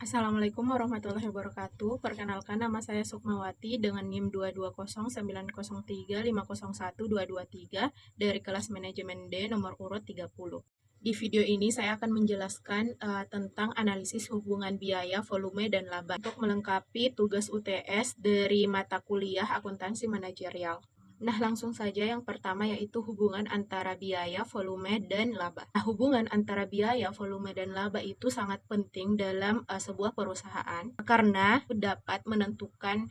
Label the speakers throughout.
Speaker 1: Assalamualaikum warahmatullahi wabarakatuh. Perkenalkan, nama saya Sukmawati dengan NIM 2209093501223 dari kelas manajemen D nomor urut 30. Di video ini saya akan menjelaskan tentang analisis hubungan biaya, volume, dan laba untuk melengkapi tugas UTS dari mata kuliah akuntansi manajerial. Nah, langsung saja yang pertama yaitu hubungan antara biaya, volume, dan laba. Nah, hubungan antara biaya, volume, dan laba itu sangat penting dalam sebuah perusahaan karena dapat menentukan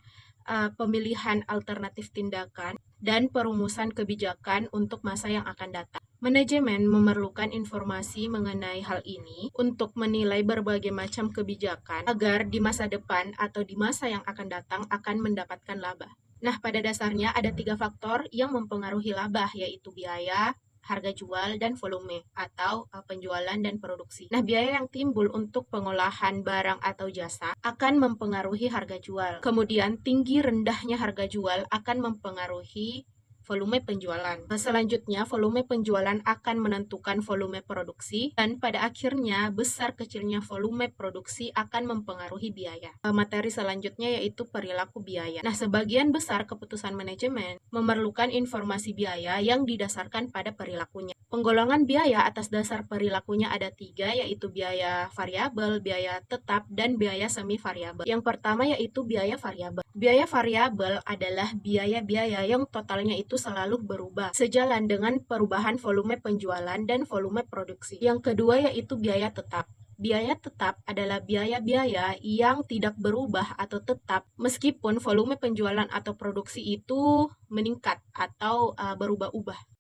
Speaker 1: pemilihan alternatif tindakan dan perumusan kebijakan untuk masa yang akan datang. Manajemen memerlukan informasi mengenai hal ini untuk menilai berbagai macam kebijakan agar di masa depan atau di masa yang akan datang akan mendapatkan laba. Nah, pada dasarnya ada tiga faktor yang mempengaruhi laba, yaitu biaya, harga jual, dan volume, atau penjualan dan produksi. Nah, biaya yang timbul untuk pengolahan barang atau jasa akan mempengaruhi harga jual. Kemudian, tinggi rendahnya harga jual akan mempengaruhi volume penjualan. Selanjutnya, volume penjualan akan menentukan volume produksi, dan pada akhirnya, besar kecilnya volume produksi akan mempengaruhi biaya. Materi selanjutnya yaitu perilaku biaya. Nah, sebagian besar keputusan manajemen memerlukan informasi biaya yang didasarkan pada perilakunya. Penggolongan biaya atas dasar perilakunya ada tiga, yaitu biaya variabel, biaya tetap, dan biaya semi variabel. Yang pertama yaitu biaya variabel. Biaya variabel adalah biaya-biaya yang totalnya itu selalu berubah, sejalan dengan perubahan volume penjualan dan volume produksi. Yang kedua yaitu biaya tetap. Biaya tetap adalah biaya-biaya yang tidak berubah atau tetap meskipun volume penjualan atau produksi itu meningkat atau berubah-ubah.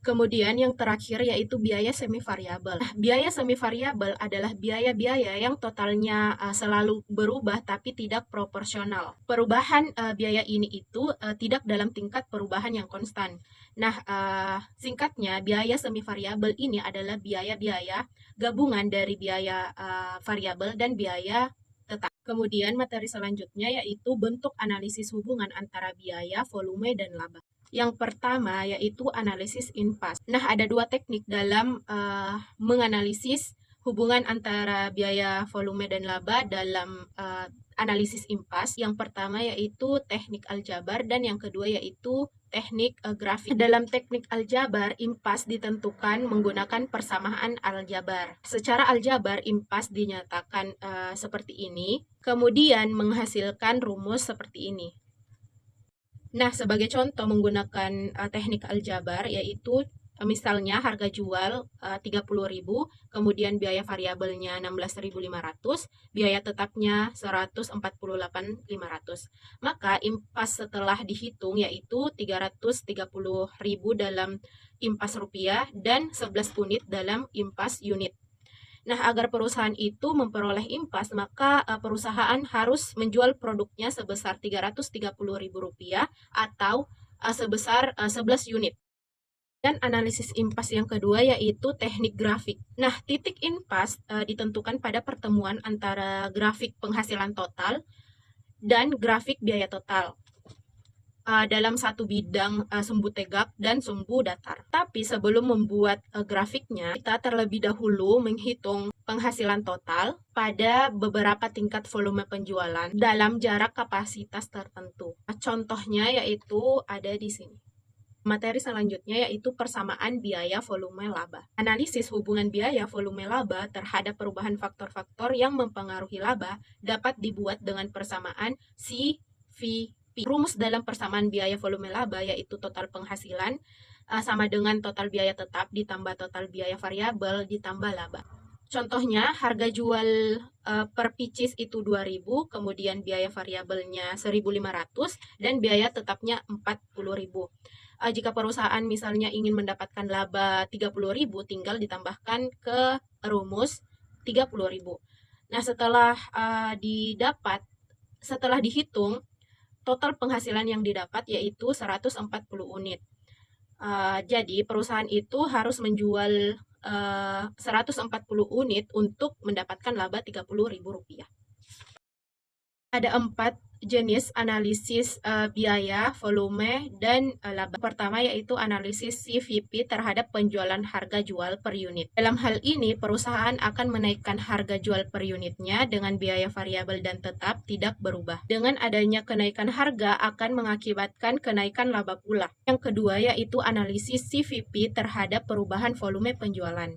Speaker 1: Kemudian yang terakhir yaitu biaya semi variabel. Nah, biaya semi variabel adalah biaya-biaya yang totalnya selalu berubah tapi tidak proporsional. Perubahan biaya ini itu tidak dalam tingkat perubahan yang konstan. Nah, singkatnya biaya semi variabel ini adalah biaya-biaya gabungan dari biaya variabel dan biaya tetap. Kemudian materi selanjutnya yaitu bentuk analisis hubungan antara biaya, volume, dan laba. Yang pertama yaitu analisis INPAS. Nah, ada dua teknik dalam menganalisis hubungan antara biaya, volume, dan laba dalam analisis INPAS. Yang pertama yaitu teknik aljabar dan yang kedua yaitu teknik grafik. Dalam teknik aljabar, INPAS ditentukan menggunakan persamaan aljabar. Secara aljabar, INPAS dinyatakan seperti ini, kemudian menghasilkan rumus seperti ini. Nah, sebagai contoh menggunakan teknik aljabar yaitu misalnya harga jual 30.000, kemudian biaya variabelnya 16.500, biaya tetapnya 148.500. Maka impas setelah dihitung yaitu 330.000 dalam impas rupiah dan 11 unit dalam impas unit. Nah, agar perusahaan itu memperoleh impas, maka perusahaan harus menjual produknya sebesar Rp330.000 atau sebesar 11 unit. Dan analisis impas yang kedua yaitu teknik grafik. Nah, titik impas ditentukan pada pertemuan antara grafik penghasilan total dan grafik biaya total dalam satu bidang sumbu tegak dan sumbu datar. Tapi sebelum membuat grafiknya, kita terlebih dahulu menghitung penghasilan total pada beberapa tingkat volume penjualan dalam jarak kapasitas tertentu. Contohnya yaitu ada di sini. Materi selanjutnya yaitu persamaan biaya volume laba. Analisis hubungan biaya volume laba terhadap perubahan faktor-faktor yang mempengaruhi laba dapat dibuat dengan persamaan CVP. Rumus dalam persamaan biaya volume laba yaitu total penghasilan sama dengan total biaya tetap ditambah total biaya variabel ditambah laba. Contohnya, harga jual per pieces itu 2.000, kemudian biaya variabelnya 1.500 dan biaya tetapnya 40.000. Jika perusahaan misalnya ingin mendapatkan laba 30.000, tinggal ditambahkan ke rumus 30.000. Nah, setelah dihitung, total penghasilan yang didapat yaitu 140 unit. Jadi perusahaan itu harus menjual 140 unit untuk mendapatkan laba Rp30.000. Ada 4 jenis analisis biaya, volume, dan laba. Pertama yaitu analisis CVP terhadap penjualan harga jual per unit. Dalam hal ini, perusahaan akan menaikkan harga jual per unitnya dengan biaya variabel dan tetap tidak berubah. Dengan adanya kenaikan harga akan mengakibatkan kenaikan laba pula. Yang kedua yaitu analisis CVP terhadap perubahan volume penjualan.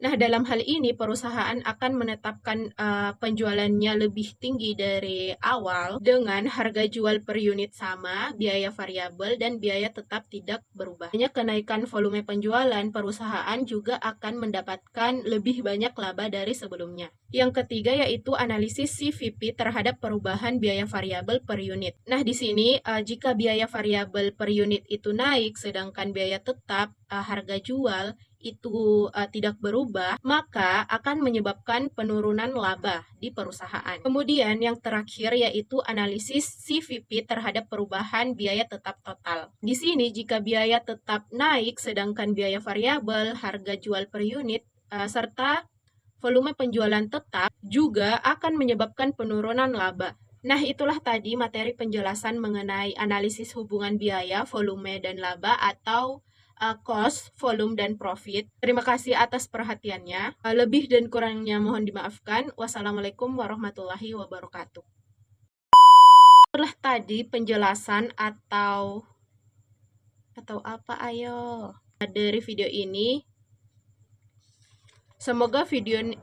Speaker 1: Nah, dalam hal ini perusahaan akan menetapkan penjualannya lebih tinggi dari awal dengan harga jual per unit sama, biaya variabel, dan biaya tetap tidak berubah. Hanya kenaikan volume penjualan, perusahaan juga akan mendapatkan lebih banyak laba dari sebelumnya. Yang ketiga yaitu analisis CVP terhadap perubahan biaya variabel per unit. Nah, di sini jika biaya variabel per unit itu naik, sedangkan biaya tetap harga jual itu tidak berubah, maka akan menyebabkan penurunan laba di perusahaan. Kemudian yang terakhir yaitu analisis CVP terhadap perubahan biaya tetap total. Di sini jika biaya tetap naik sedangkan biaya variabel, harga jual per unit, serta volume penjualan tetap juga akan menyebabkan penurunan laba. Nah, itulah tadi materi penjelasan mengenai analisis hubungan biaya, volume, dan laba atau cost, volume, dan profit. Terima kasih atas perhatiannya. Lebih dan kurangnya mohon dimaafkan. Wassalamualaikum warahmatullahi wabarakatuh. Itulah tadi penjelasan atau apa ayo dari video ini. Semoga video